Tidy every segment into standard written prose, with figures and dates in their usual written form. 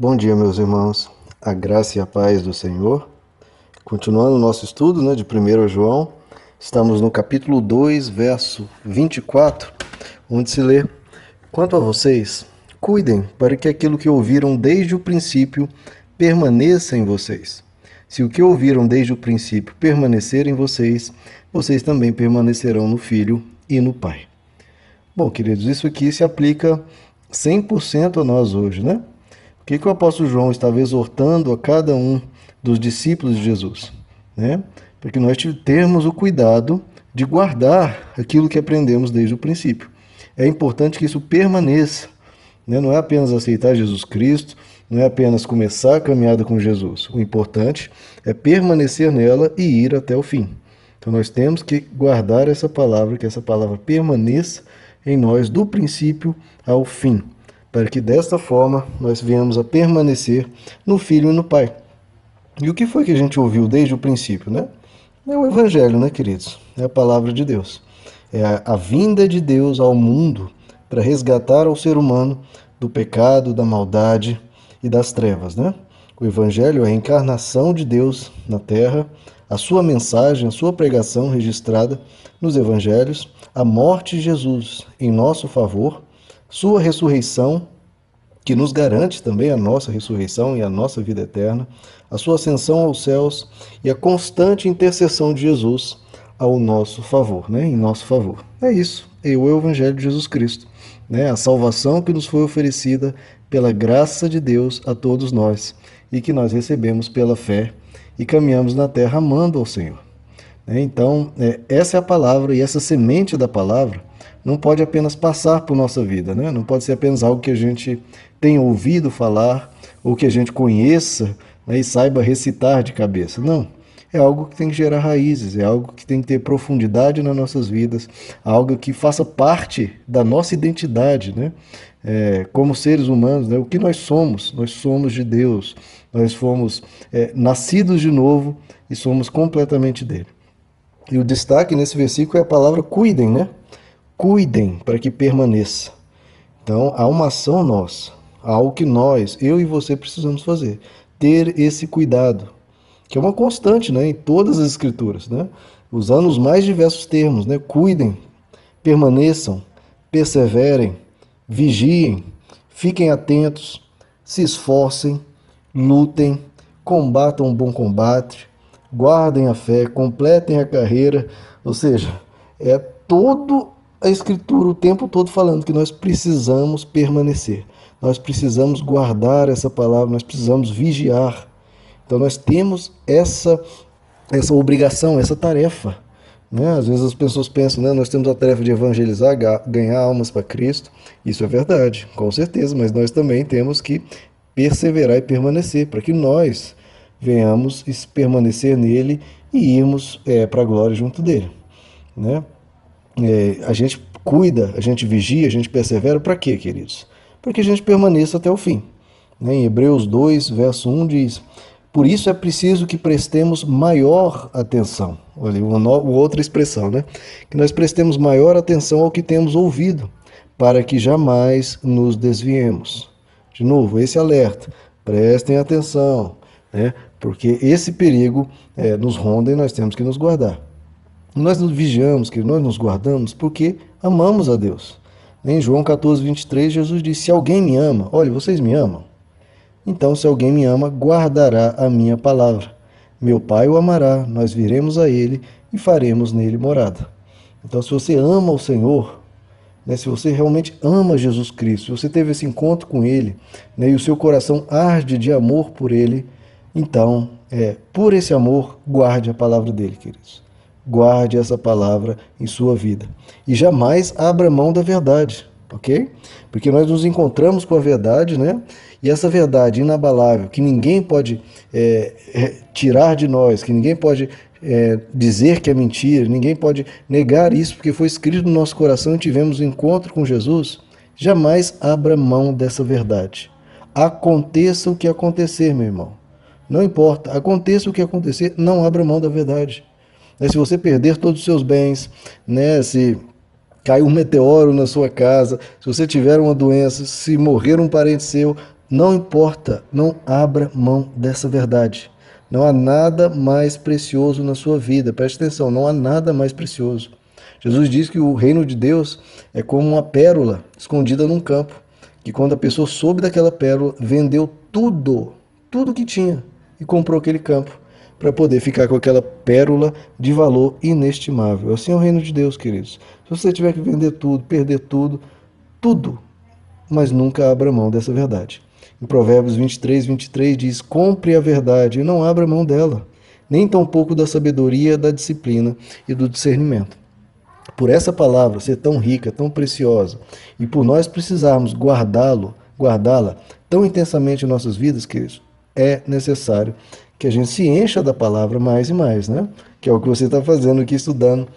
Bom dia, meus irmãos. A graça e a paz do Senhor. Continuando o nosso estudo, de 1 João, estamos no capítulo 2, verso 24, onde se lê: Quanto a vocês, cuidem para que aquilo que ouviram desde o princípio permaneça em vocês. Se o que ouviram desde o princípio permanecer em vocês, vocês também permanecerão no Filho e no Pai. Bom, queridos, isso aqui se aplica 100% a nós hoje, né? O que o apóstolo João estava exortando a cada um dos discípulos de Jesus, né? Para que nós tenhamos o cuidado de guardar aquilo que aprendemos desde o princípio. É importante que isso permaneça, né? Não é apenas aceitar Jesus Cristo, não é apenas começar a caminhada com Jesus. O importante é permanecer nela e ir até o fim. Então nós temos que guardar essa palavra, que essa palavra permaneça em nós do princípio ao fim, para que desta forma nós venhamos a permanecer no Filho e no Pai. E o que foi que a gente ouviu desde o princípio, né? É o Evangelho, né, queridos? É a palavra de Deus. É a vinda de Deus ao mundo para resgatar ao ser humano do pecado, da maldade e das trevas, né? O Evangelho é a encarnação de Deus na terra, a sua mensagem, a sua pregação registrada nos Evangelhos, a morte de Jesus em nosso favor, sua ressurreição, que nos garante também a nossa ressurreição e a nossa vida eterna, a sua ascensão aos céus e a constante intercessão de Jesus ao nosso favor, né? Em nosso favor. É isso, é o Evangelho de Jesus Cristo, né? A salvação que nos foi oferecida pela graça de Deus a todos nós e que nós recebemos pela fé e caminhamos na terra amando ao Senhor. Então, essa é a palavra, e essa semente da palavra não pode apenas passar por nossa vida, né? Não pode ser apenas algo que a gente tenha ouvido falar ou que a gente conheça, né, e saiba recitar de cabeça. Não, é algo que tem que gerar raízes, é algo que tem que ter profundidade nas nossas vidas, algo que faça parte da nossa identidade, né? Como seres humanos, né? O que nós somos de Deus, nós fomos nascidos de novo e somos completamente dele. E o destaque nesse versículo é a palavra cuidem, né? Cuidem para que permaneça. Então, há uma ação nossa, há algo que nós, eu e você, precisamos fazer. Ter esse cuidado, que é uma constante, né, em todas as escrituras, né? Usando os mais diversos termos, né? Cuidem, permaneçam, perseverem, vigiem, fiquem atentos, se esforcem, lutem, combatam um bom combate, guardem a fé, completem a carreira. Ou seja, é toda a Escritura o tempo todo falando que nós precisamos permanecer, nós precisamos guardar essa palavra, nós precisamos vigiar. Então nós temos essa obrigação, essa tarefa, né? Às vezes as pessoas pensam, né, nós temos a tarefa de evangelizar, ganhar almas para Cristo. Isso é verdade, com certeza, mas nós também temos que perseverar e permanecer para que nós venhamos permanecer nele e irmos para a glória junto dele, né? A gente cuida, a gente vigia, a gente persevera para quê, queridos? Para que a gente permaneça até o fim, né? Em Hebreus 2, verso 1 diz: por isso é preciso que prestemos maior atenção. Olha, outra expressão, né? Que nós prestemos maior atenção ao que temos ouvido, para que jamais nos desviemos. De novo, esse alerta, prestem atenção, né? Porque esse perigo nos ronda e nós temos que nos guardar. Nós nos vigiamos, que nós nos guardamos porque amamos a Deus. Em João 14, 23, Jesus disse: se alguém me ama, olha, vocês me amam? Então, se alguém me ama, guardará a minha palavra. Meu Pai o amará, nós viremos a ele e faremos nele morada. Então, se você ama o Senhor, né, se você realmente ama Jesus Cristo, se você teve esse encontro com ele, né, e o seu coração arde de amor por ele, então, por esse amor, guarde a palavra dele, queridos. Guarde essa palavra em sua vida. E jamais abra mão da verdade, ok? Porque nós nos encontramos com a verdade, né? E essa verdade inabalável, que ninguém pode tirar de nós, que ninguém pode dizer que é mentira, ninguém pode negar isso, porque foi escrito no nosso coração e tivemos um encontro com Jesus. Jamais abra mão dessa verdade. Aconteça o que acontecer, meu irmão. Não importa, aconteça o que acontecer, não abra mão da verdade. Se você perder todos os seus bens, né, se cair um meteoro na sua casa, se você tiver uma doença, se morrer um parente seu, Não importa, não abra mão dessa verdade. Não há nada mais precioso na sua vida. Preste atenção, não há nada mais precioso. Jesus diz que o reino de Deus é como uma pérola escondida num campo, que quando a pessoa soube daquela pérola, vendeu tudo, tudo que tinha e comprou aquele campo para poder ficar com aquela pérola de valor inestimável. Assim é o reino de Deus, queridos. Se você tiver que vender tudo, perder tudo, tudo, mas nunca abra mão dessa verdade. Em Provérbios 23 diz: compre a verdade e não abra mão dela, nem tampouco da sabedoria, da disciplina e do discernimento. Por essa palavra ser tão rica, tão preciosa, e por nós precisarmos guardá-la tão intensamente em nossas vidas, queridos, é necessário que a gente se encha da palavra mais e mais, né? Que é o que você está fazendo aqui, estudando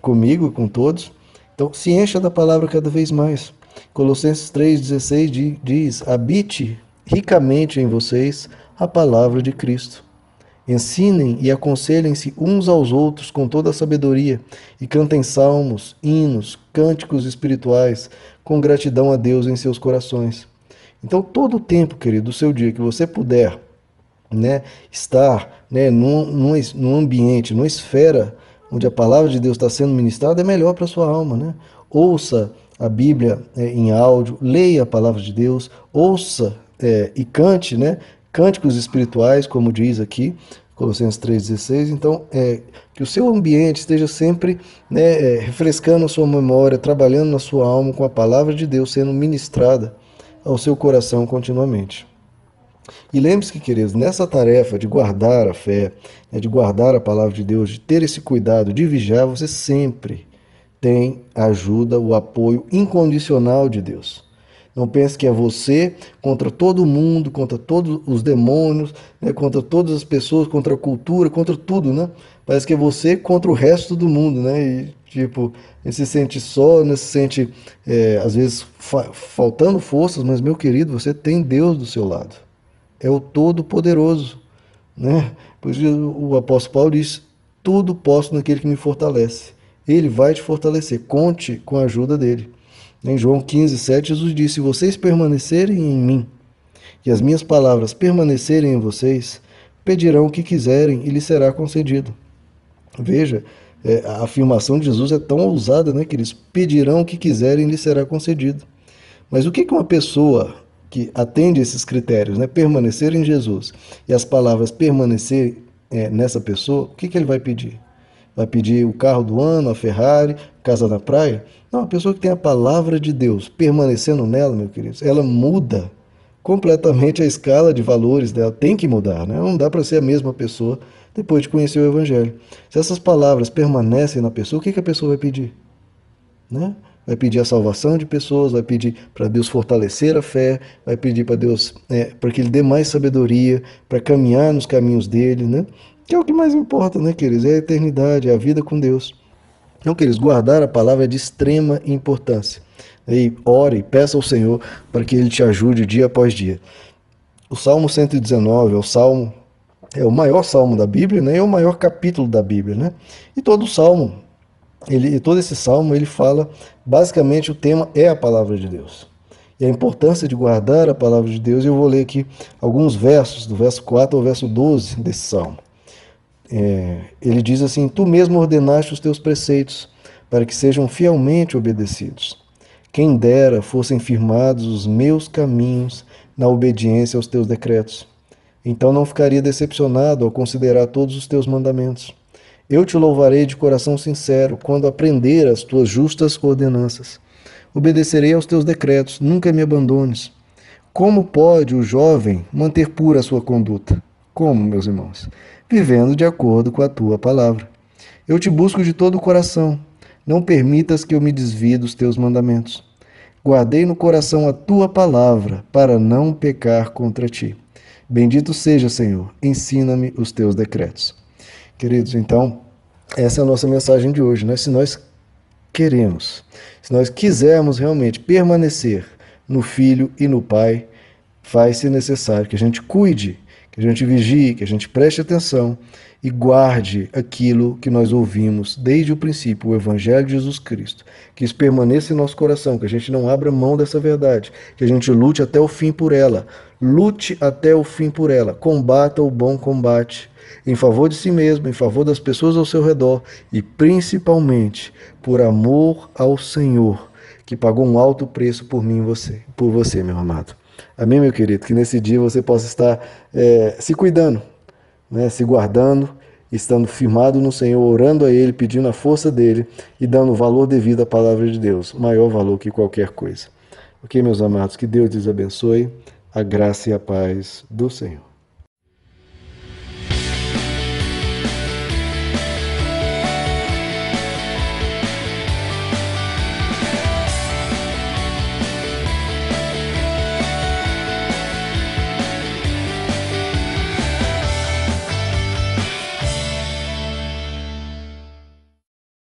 comigo, com todos. Então, se encha da palavra cada vez mais. Colossenses 3,16 diz: habite ricamente em vocês a palavra de Cristo. Ensinem e aconselhem-se uns aos outros com toda a sabedoria e cantem salmos, hinos, cânticos espirituais com gratidão a Deus em seus corações. Então, todo o tempo, querido, do seu dia que você puder, né, estar, né, num ambiente, numa esfera onde a palavra de Deus está sendo ministrada, é melhor para a sua alma, né? Ouça a Bíblia em áudio, leia a palavra de Deus, ouça e cante, né, cânticos espirituais, como diz aqui, Colossenses 3,16. Então, que o seu ambiente esteja sempre, né, refrescando a sua memória, trabalhando na sua alma com a palavra de Deus sendo ministrada ao seu coração continuamente. E lembre-se que, queridos, nessa tarefa de guardar a fé, né, de guardar a palavra de Deus, de ter esse cuidado, de vigiar, você sempre tem a ajuda, o apoio incondicional de Deus. Não pense que é você contra todo mundo, contra todos os demônios, né, contra todas as pessoas, contra a cultura, contra tudo, né? Parece que é você contra o resto do mundo, né? E, tipo, você se sente só, né? Se sente, às vezes, faltando forças, mas, meu querido, você tem Deus do seu lado. É o Todo-Poderoso, né? Por isso o apóstolo Paulo diz: tudo posso naquele que me fortalece. Ele vai te fortalecer, conte com a ajuda dele. Em João 15:7, Jesus disse: se vocês permanecerem em mim e as minhas palavras permanecerem em vocês, pedirão o que quiserem e lhes será concedido. Veja, a afirmação de Jesus é tão ousada, né, que eles pedirão o que quiserem e lhes será concedido. Mas o que uma pessoa que atende esses critérios, né, permanecer em Jesus e as palavras permanecer nessa pessoa, o que ele vai pedir? Vai pedir o carro do ano, a Ferrari, casa na praia? Não, a pessoa que tem a palavra de Deus permanecendo nela, meu querido, ela muda completamente a escala de valores dela. Tem que mudar, né? Não dá para ser a mesma pessoa depois de conhecer o Evangelho. Se essas palavras permanecem na pessoa, o que a pessoa vai pedir? Né? Vai pedir a salvação de pessoas, vai pedir para Deus fortalecer a fé, vai pedir para Deus, para que Ele dê mais sabedoria, para caminhar nos caminhos dele, né? Que é o que mais importa, né, queridos? É a eternidade, é a vida com Deus. Então, queridos, guardar a palavra é de extrema importância. E ore, peça ao Senhor para que Ele te ajude dia após dia. O Salmo 119 é o maior salmo da Bíblia, né? É o maior capítulo da Bíblia, né? E todo esse salmo, ele fala, basicamente o tema é a palavra de Deus. E a importância de guardar a palavra de Deus, eu vou ler aqui alguns versos, do verso 4 ao verso 12 desse salmo. Ele diz assim: tu mesmo ordenaste os teus preceitos, para que sejam fielmente obedecidos. Quem dera fossem firmados os meus caminhos na obediência aos teus decretos. Então não ficaria decepcionado ao considerar todos os teus mandamentos. Eu te louvarei de coração sincero quando aprender as tuas justas ordenanças. Obedecerei aos teus decretos, nunca me abandones. Como pode o jovem manter pura a sua conduta? Como, meus irmãos? Vivendo de acordo com a tua palavra. Eu te busco de todo o coração. Não permitas que eu me desvie dos teus mandamentos. Guardei no coração a tua palavra, para não pecar contra ti. Bendito seja, Senhor, ensina-me os teus decretos. Queridos, então, essa é a nossa mensagem de hoje, né? Se nós se nós quisermos realmente permanecer no Filho e no Pai, vai ser necessário que a gente cuide, que Que a gente vigie, que a gente preste atenção e guarde aquilo que nós ouvimos desde o princípio, o Evangelho de Jesus Cristo. Que isso permaneça em nosso coração, que a gente não abra mão dessa verdade, que a gente lute até o fim por ela. Lute até o fim por ela. Combata o bom combate em favor de si mesmo, em favor das pessoas ao seu redor e principalmente por amor ao Senhor, que pagou um alto preço por mim e por você, meu amado. Amém, meu querido? Que nesse dia você possa estar se cuidando, né? Se guardando, estando firmado no Senhor, orando a Ele, pedindo a força dEle e dando valor devido à palavra de Deus, maior valor que qualquer coisa. Ok, meus amados? Que Deus lhes abençoe, a graça e a paz do Senhor.